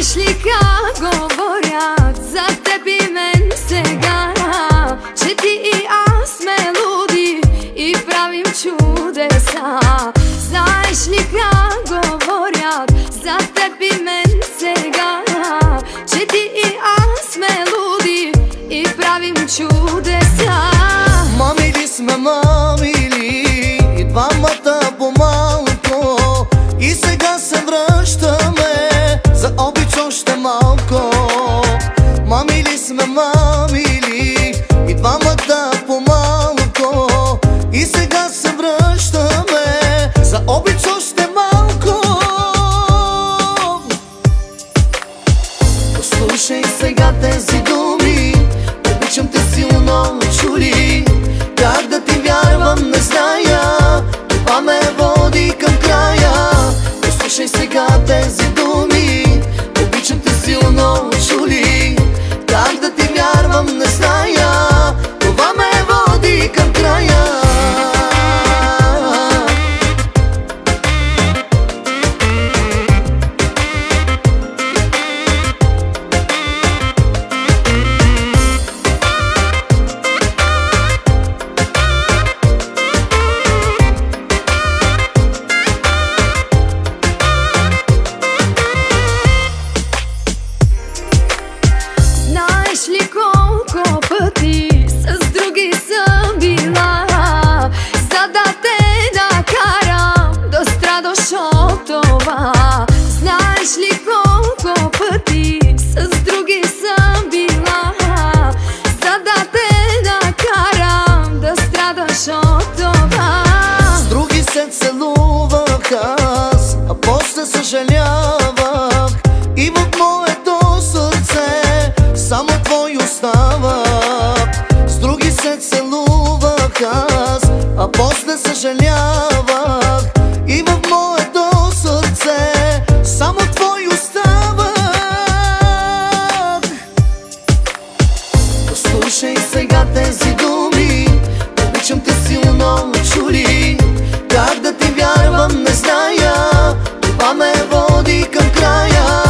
Знаеш ли как говорят за теб и мен сега, че ти и аз сме луди и правим чудеса? Знаеш ли как говорят за теб и мен сега, че ти и аз сме луди и правим чудеса? Мамили сме, мамили, и двамата по-малко, и сега се връщаме за обич още малко. Мамили сме, мамили, и двамата по-малко, и сега се връщаме за обич още малко. Послушай сега тези думи, обичам те силно, чули. Как да ти вярвам, не зная, това ме води към края. Послушай сега тези думи, обичам те силно, чули. Как да ти вярвам, не зная, това ме води към края. Знаеш ли колко пъти с други съм била, за да те накарам да страдаш от това? Знаеш ли колко пъти с други съм била, за да те накарам да страдаш от това? С други се целувах аз, а после съжалявах, и в моето сърце само твой остава. С други се целувах аз, а после съжалявах, и в моето сърце само твой остава. Послушай сега тези думи, обичам те силно, чули. Как да ти вярвам, не зная, това ме води към края.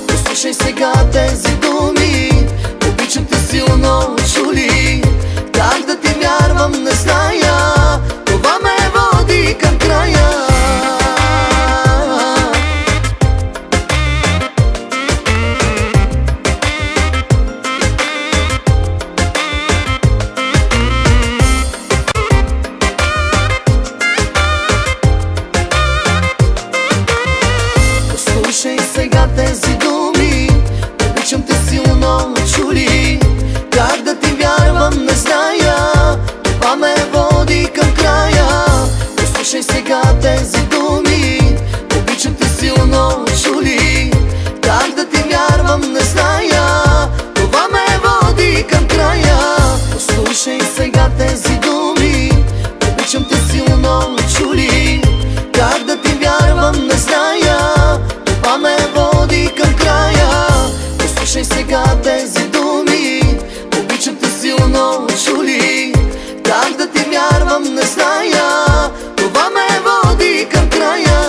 Послушай сега тези думи, обичам те силно, чули. Как да ти вярвам, не зная, това ме води към края. Послушай сега тези думи, обичам те силно, чули. Как да ти вярвам, не зная, това ме води към края. Послушай сега тези думи, обичам те силно, чули. Как да ти вярвам, не зная, това ме води към края. Послушай сега тези думи, обичам те силно, чули. Как да ти вярвам, не зная, това ме води към края. Послушай сега тези думи, обичам те силно, чули. Как да ти вярвам, не зная, това ме води към края.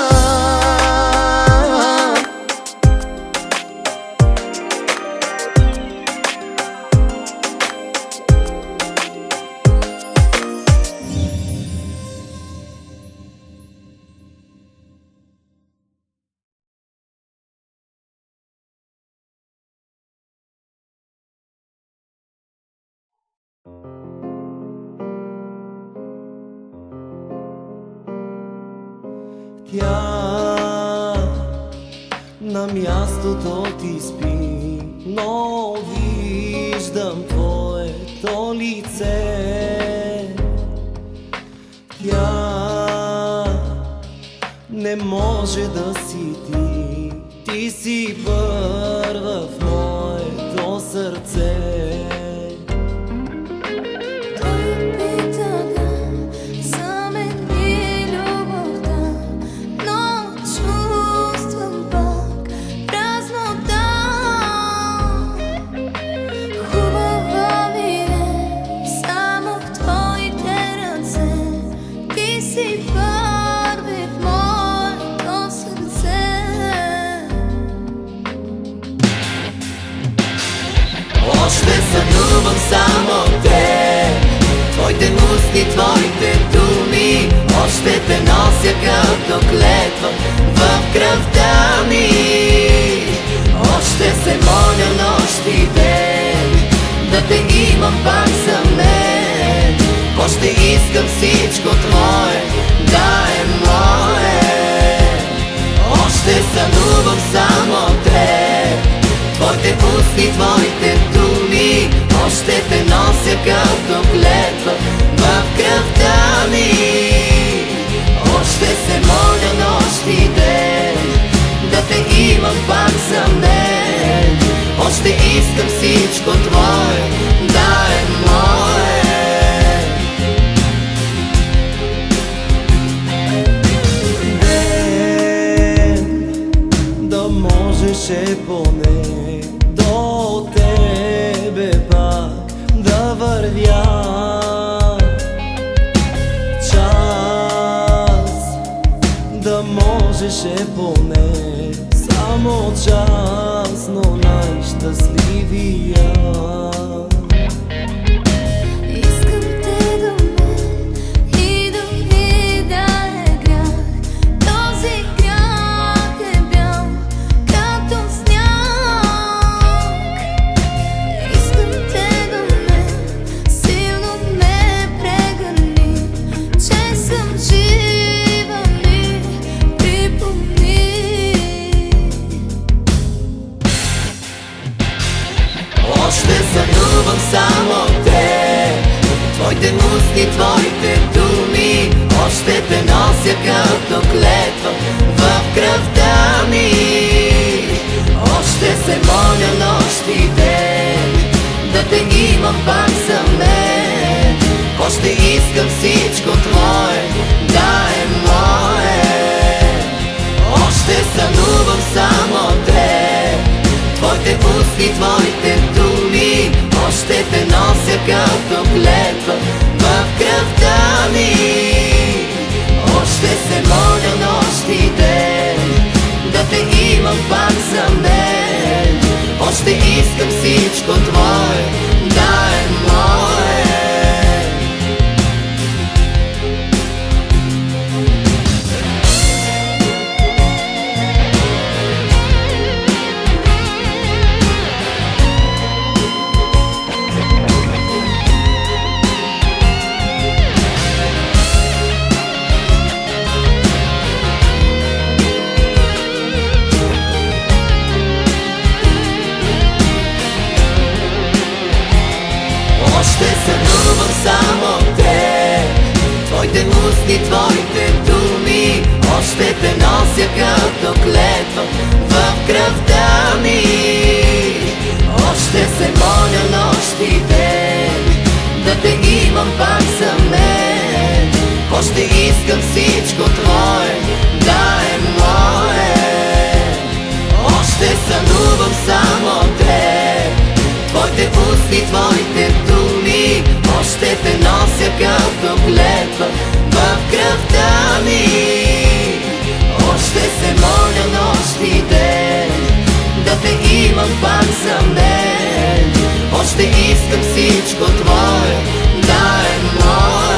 Тя на мястото ти спи, но виждам твоето лице. Тя не може да си ти, ти си първа в моето сърце. сънувам само те, твоите устни, твоите думи. Още те нося като клетва в кръвта ми. Още се моля нощ и ден да те имам пак за мен. Още искам всичко твое да е мое. Още сънувам само те, твоите устни, твоите думи. Още те нося като клетва в кръвта ми. Още се моля нощ и ден да те имам пак за мен. Още искам всичко твое да е мое. Ден да можеше поне до тебе пак да вървя. Да можеше поне само час, но най-щастливия. Искам те до мен и да видя е грях. Този грях е бял като сняг. Искам те до мен, силно ме прегърни, че съм жива ми припомни. Още сънувам само те, твоите устни, твоите думи. Още те нося като клетва в кръвта ми. Още се моля нощ и ден да те имам пак за мен. Още искам всичко твое да е мое. Още сънувам само те, твоите устни, твоите думи. Още те нося като клетва в кръвта ми. Още се моля нощ и ден да те имам пак за мен. Още искам всичко твое да е мое. Още сънувам само те, твоите устни, твоите думи. Още те нося като клетва в кръвта ми. Още се моля нощ и ден да те имам пак за мен. Още искам всичко твое да е мое. Още сънувам само те, твоите устни, твоите думи. Още те нося като клетва в кръвта ми. Още се моля нощ и ден да те имам пак за мен. Още искам всичко твое да е мое.